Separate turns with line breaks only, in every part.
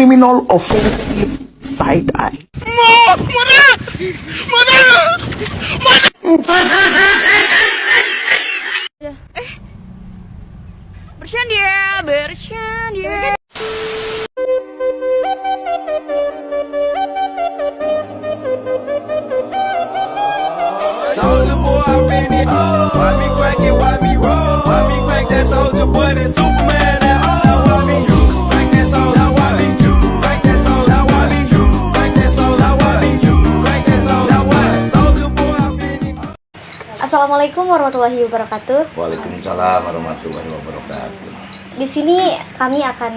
criminal offensive side eye.
Bercanda, bercanda.
Soldier boy, I really why me crack it, why me roll? Why me crack that soldier boy, that Superman, that all? Why me crack that soldier? Why me crack that soldier? Why me crack that soldier? Why me crack that soldier? Why soldier boy, I really.
Assalamualaikum warahmatullahi wabarakatuh.
Waalaikumsalam warahmatullahi wabarakatuh.
Di sini kami akan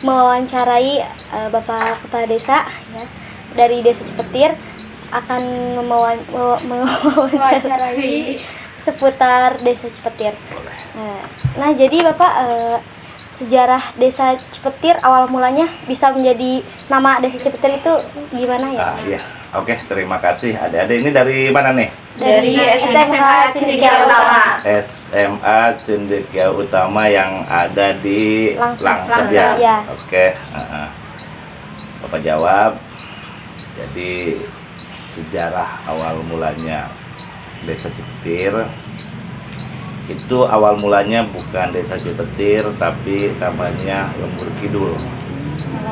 mewawancarai Bapak Kepala Desa ya, dari Desa Cipetir, akan mewawancarai seputar Desa Cipetir. Nah, jadi Bapak, sejarah Desa Cipetir awal mulanya bisa menjadi nama Desa Cipetir itu gimana ya?
Iya, oke, terima kasih. Adik-adik ini dari mana nih?
Dari SMK Cendekia Utama.
SMA Cendekia Utama yang ada di
Langsung,
ya.
ya.
Oke, Bapak jawab. Jadi sejarah awal mulanya Desa Cipetir itu awal mulanya bukan Desa Cipetir, tapi namanya Lembur Kidul.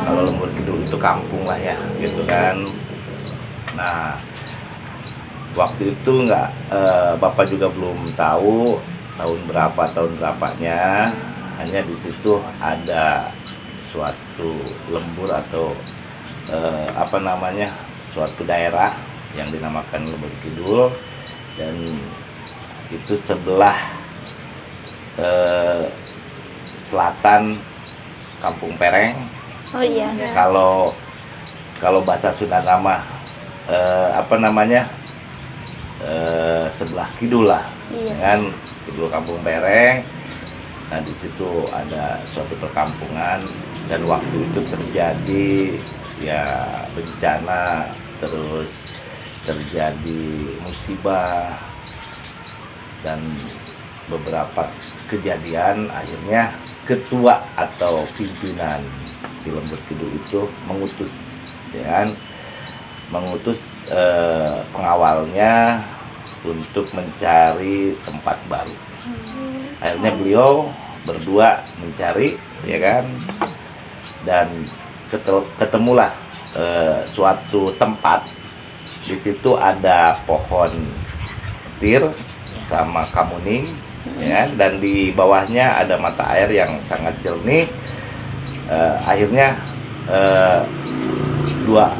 Kalau Lembur Kidul itu kampung lah ya, gitu kan. Nah, waktu itu Bapak juga belum tahu tahun berapanya, hanya di situ ada suatu lembur atau suatu daerah yang dinamakan Lembur Kidul, dan itu sebelah selatan Kampung Pereng.
Oh iya.
Kalau bahasa Sunda nama sebelah kidul lah,
Iya.
kan, kidul Kampung Pereng. Nah, di situ ada suatu perkampungan, dan waktu itu terjadi ya bencana, terus terjadi musibah dan beberapa kejadian. Akhirnya ketua atau pimpinan di Lembur Kidul itu mengutus, ya kan, pengawalnya untuk mencari tempat baru. Akhirnya beliau berdua mencari, ya kan, dan ketemulah suatu tempat. Di situ ada pohon petir sama kamuning, ya, dan di bawahnya ada mata air yang sangat jernih. Akhirnya dua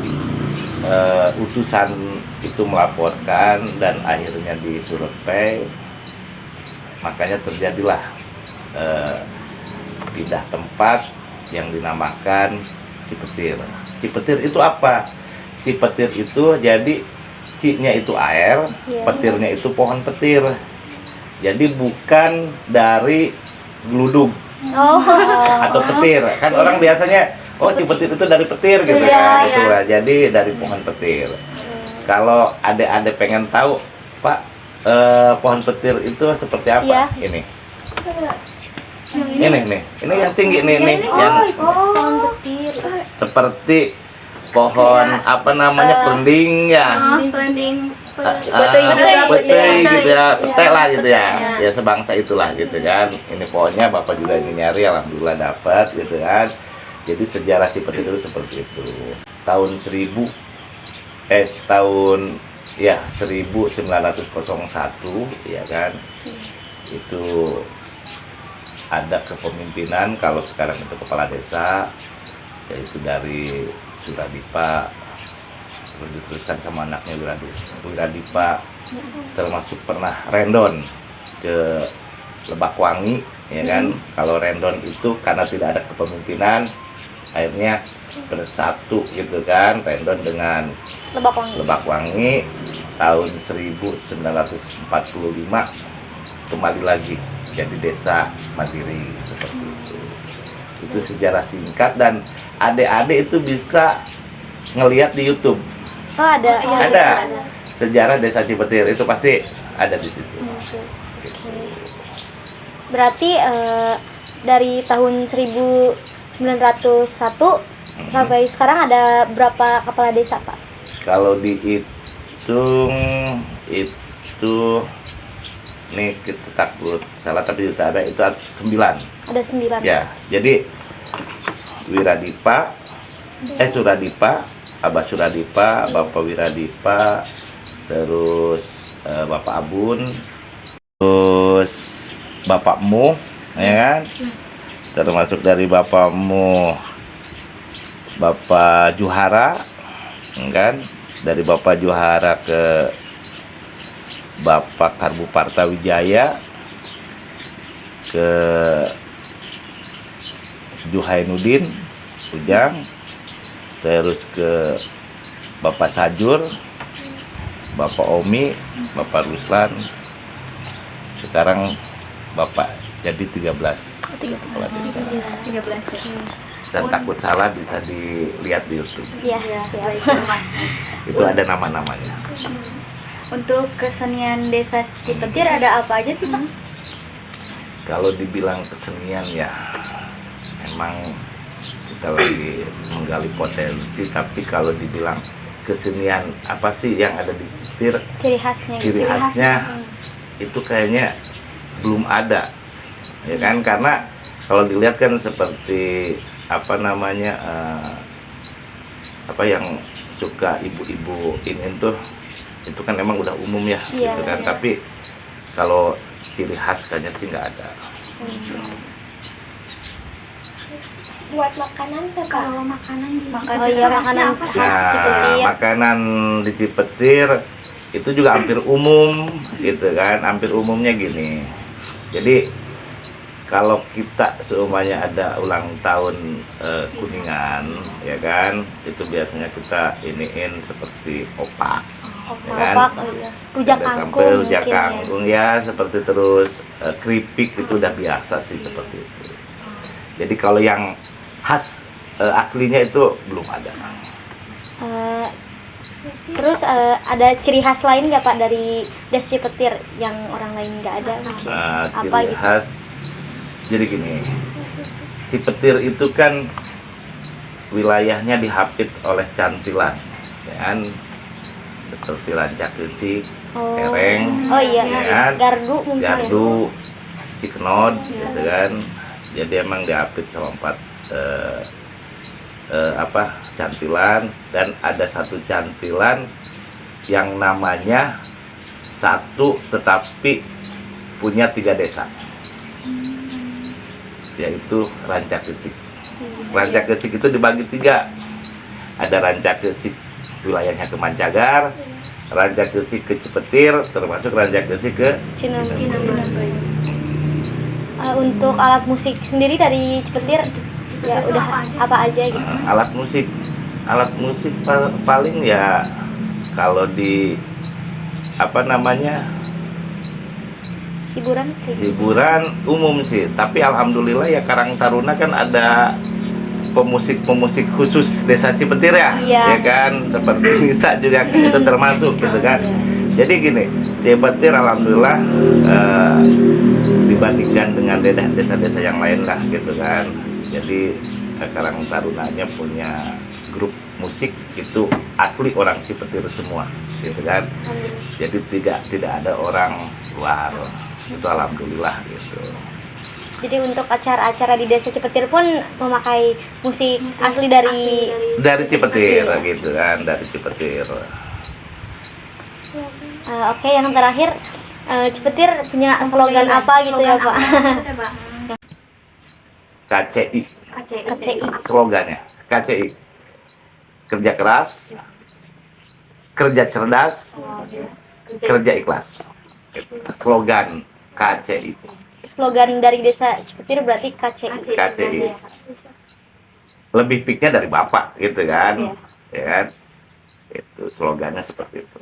utusan itu melaporkan, dan akhirnya disurvei. Makanya terjadilah pindah tempat yang dinamakan Cipetir. Cipetir itu apa? Cipetir itu jadi C-nya itu air, petirnya itu pohon petir. Jadi bukan dari geludug atau petir. Kan orang biasanya Cipetir itu dari petir gitu kan. Itulah, jadi dari pohon petir. Kalau adik-adik pengen tahu, Pak, pohon petir itu seperti apa? Ini yang tinggi nih, yang
Pohon petir.
seperti pohon pelending ya. Petei gitu ya, petai lah gitu ya. Ya sebangsa itulah gitu kan. Ini pohonnya Bapak juga ini nyari, alhamdulillah dapat gitu kan. Jadi sejarah Cipetir itu seperti itu. Tahun 1901 ya kan. Itu ada kepemimpinan, kalau sekarang itu kepala desa, yaitu dari Suradipa, terus diteruskan sama anaknya Wiradipa, termasuk pernah rendon ke Lebakwangi, ya kan. Kalau rendon itu karena tidak ada kepemimpinan, akhirnya bersatu gitu kan, rendon dengan Lebakwangi. Tahun 1945 kembali lagi jadi desa mandiri seperti itu. Itu sejarah singkat, dan adik-adik itu bisa ngelihat di YouTube.
Oh, ada.
Ada sejarah Desa Cipetir, itu pasti ada di situ.
Berarti dari tahun 1901 Sampai sekarang ada berapa kepala desa, Pak?
Kalau dihitung itu, nih kita takut salah tapi tidak ada, itu 9.
Ada 9.
Ya, jadi Wiradipa, Suradipa, Abah Suradipa, Bapak Wiradipa, terus Bapak Abun, terus Bapakmu, ya kan? Termasuk dari Bapakmu Bapak Juhara, kan? Dari Bapak Juhara ke Bapak Karbuparta Wijaya, ke Juhainuddin Ujang, terus ke Bapak Sajur, Bapak Omi, Bapak Ruslan. Sekarang Bapak jadi 13 kepala desa.
13.
Dan takut salah bisa dilihat di YouTube.
Iya, siap.
Itu ada nama-namanya.
Untuk kesenian desa Cipetir ada apa aja sih, Pak?
Kalau dibilang kesenian ya memang kita lagi menggali potensi, tapi kalau dibilang kesenian apa sih yang ada di Cipetir,
Ciri khasnya.
ciri khasnya itu kayaknya belum ada, ya kan? Karena kalau dilihat kan seperti apa namanya, apa yang suka ibu-ibu ini tuh, itu kan emang udah umum ya,
Iya,
gitu kan.
iya.
Tapi kalau ciri khas kayaknya sih nggak ada.
Buat makanan tuh, Kak.
Kalau makanan di Cipetir,
Oh iya, makanan
apa sih?
khas
Nah,
Cipetir.
makanan di Cipetir itu juga hampir umum, gitu kan. Hampir umumnya gini. Jadi kalau kita seumanya ada ulang tahun Kuningan, ya kan, itu biasanya kita iniin seperti opak, ya kan?
Opak, oh iya. Rujak
Ada
kangkung
sampai rujak
mungkin ya.
kangkung ya, seperti terus keripik itu udah biasa sih seperti itu. Jadi kalau yang khas aslinya itu belum ada.
Terus ada ciri khas lain nggak, Pak, dari Desa Cipetir yang orang lain nggak ada? Mungkin? Apa
Ciri
gitu?
khas, jadi gini, Cipetir itu kan wilayahnya dihapit oleh cantilan, ya kan? Seperti Rancakeusi, Kereng,
Oh iya,
ya kan?
Gardu mungkin.
Gardu, Cikenod, gitu kan. Jadi emang dihapit sama 4 cantilan, dan ada satu cantilan yang namanya satu tetapi punya 3 desa, yaitu Rancakeusi. Rancakeusi itu dibagi 3. Ada Rancakeusi wilayahnya ke Mancagar, Rancakeusi ke Cipetir, termasuk Rancakeusi ke
Cineuneuh. Untuk alat musik sendiri dari Cipetir ya udah apa aja gitu?
alat musik paling ya kalau di apa namanya, hiburan umum sih, tapi alhamdulillah ya Karang Taruna kan ada pemusik khusus Desa Cipetir ya,
Iya.
ya kan, seperti Nisa juga itu termasuk gitu kan. Jadi gini, Cipetir alhamdulillah dibandingkan dengan desa-desa yang lain lah gitu kan. Jadi Karang Tarunanya punya grup musik itu asli orang Cipetir semua gitu kan. Jadi tidak ada orang luar, itu alhamdulillah gitu.
Jadi untuk acara-acara di Desa Cipetir pun memakai musik asli dari
Cipetir gitu kan, dari Cipetir.
Oke, yang terakhir Cipetir punya slogan apa gitu ya, Pak?
KCI
KCI.
slogannya, KCI, kerja keras, kerja cerdas, kerja ikhlas. Slogan KCI.
Slogan dari Desa Cipetir berarti KCI.
KCI. Lebih piknya dari Bapak gitu kan.
Iya.
Ya kan? Itu slogannya seperti itu.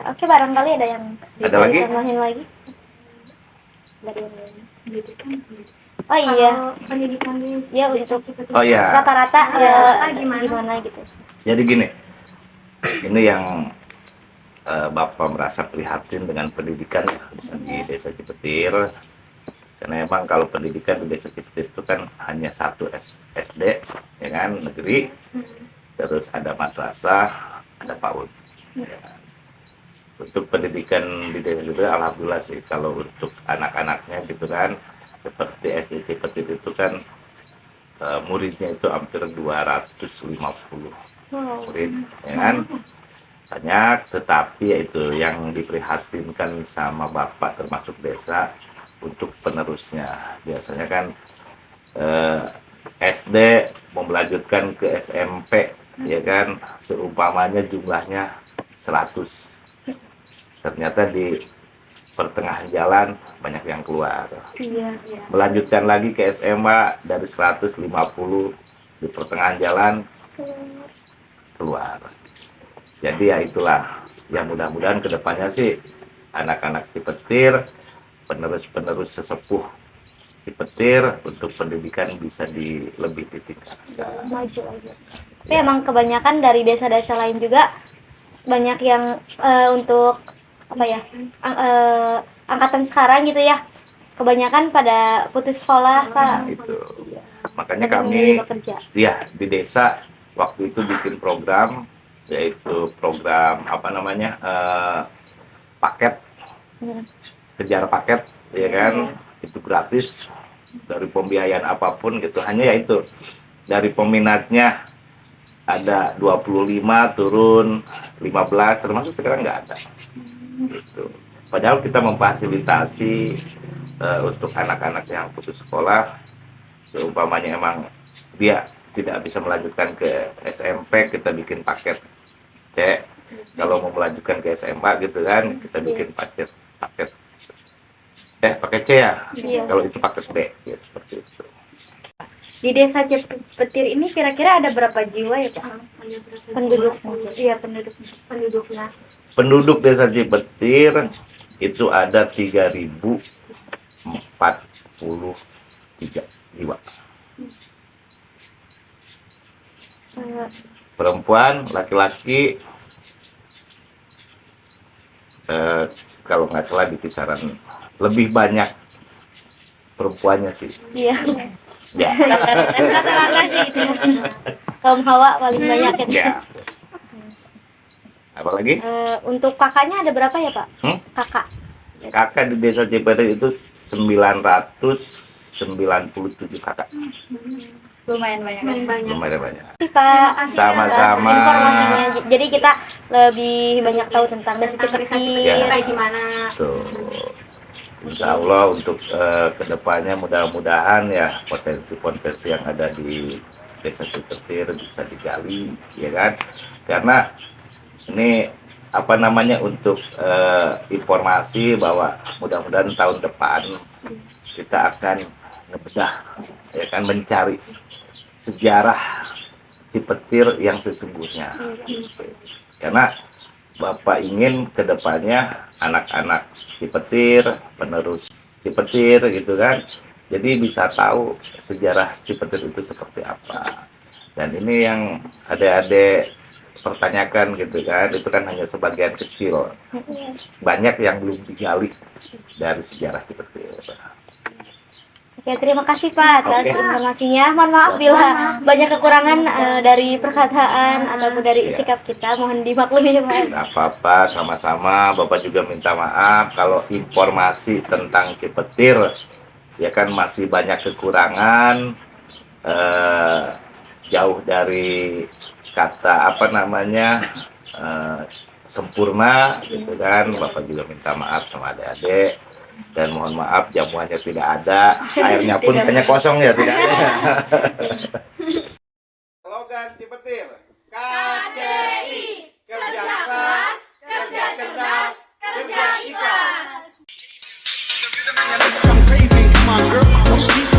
Oke, barangkali ada yang
Ada lagi?
ditambahin lagi? Dari yang lain. Oh iya,
Pendidikan di
ya untuk
Oh ya.
rata-rata gimana gitu.
Jadi gini. Ini yang Bapak merasa prihatin dengan pendidikan ya, di Desa Cipetir. Karena emang kalau pendidikan di Desa Cipetir itu kan hanya satu SD, ya kan, negeri, terus ada madrasah, ada PAUD. Ya. Untuk pendidikan di Desa Cipetir, alhamdulillah sih, kalau untuk anak-anaknya gitu kan, seperti SD Cipetir itu kan muridnya itu hampir 250 murid, ya kan, banyak, tetapi yaitu yang diprihatinkan sama Bapak termasuk desa untuk penerusnya. Biasanya kan SD mau melanjutkan ke SMP, ya kan, seumpamanya jumlahnya 100. Ternyata di pertengahan jalan banyak yang keluar.
Iya.
Melanjutkan lagi ke SMA dari 150, di pertengahan jalan keluar. Jadi ya itulah, ya mudah-mudahan kedepannya sih anak-anak Cipetir, penerus-penerus sesepuh Cipetir untuk pendidikan bisa lebih ditingkatkan.
Maju lagi. Tapi emang kebanyakan dari desa-desa lain juga banyak yang untuk apa ya, angkatan sekarang gitu ya, kebanyakan pada putus sekolah, Pak.
Nah, itu makanya
Pada
kami
memilih bekerja.
ya di desa waktu itu bikin program, yaitu program apa namanya, paket, kejar paket, ya kan, itu gratis, dari pembiayaan apapun gitu, hanya yaitu dari peminatnya ada 25 turun 15, termasuk sekarang nggak ada gitu. Padahal kita memfasilitasi untuk anak-anak yang putus sekolah, seumpamanya emang dia tidak bisa melanjutkan ke SMP, kita bikin paket C. Kalau mau melanjutkan ke SMA gitu kan, kita bikin paket paket C ya.
Iya.
Kalau itu paket B, ya seperti itu.
Di Desa Cipetir ini kira-kira ada berapa jiwa ya, Pak?
Penduduk.
Iya, penduduknya.
Penduduk Desa Cipetir itu ada 3.043 jiwa. Perempuan, laki-laki, kalau nggak salah di kisaran lebih banyak perempuannya sih.
Iya.
Ya.
Rata-rata sih gitu. Kaum Hawa paling banyak ya.
Ya. Apalagi?
Untuk kakaknya ada berapa ya, Pak? Kakak.
Kakak di Desa Cipetir itu 997 kakak.
Lumayan banyak.
Lumayan banyak.
Pak,
Sama-sama.
atas informasinya. Jadi kita lebih banyak tahu tentang Desa Cipetir.
Ya.
Kayak gimana?
Tuh. Insya Allah untuk kedepannya mudah-mudahan ya potensi-potensi yang ada di Desa Cipetir bisa digali, ya kan? Karena ini apa namanya, untuk informasi bahwa mudah-mudahan tahun depan kita akan ngebedah, ya kan, mencari sejarah Cipetir yang sesungguhnya. Karena Bapak ingin kedepannya anak-anak Cipetir, penerus Cipetir gitu kan, jadi bisa tahu sejarah Cipetir itu seperti apa. Dan ini yang adik-adik pertanyakan gitu kan, itu kan hanya sebagian kecil, banyak yang belum digali dari sejarah Cipetir.
Oke, terima kasih Pak atas informasinya. Mohon maaf bila banyak kekurangan dari perkataan ataupun dari sikap kita. Mohon dimaklumi ya Pak.
Tidak apa-apa, sama-sama. Bapak juga minta maaf kalau informasi tentang Cipetir ya kan masih banyak kekurangan, jauh dari kata apa namanya, sempurna gitu kan. Bapak juga minta maaf sama adik-adik. Dan mohon maaf jamuannya tidak ada, airnya pun hanya kosong ya, tidak ada. Slogan Cipetir, KCI, kerja keras, kerja cerdas, kerja ikhlas.
Some craving, come on girl, what's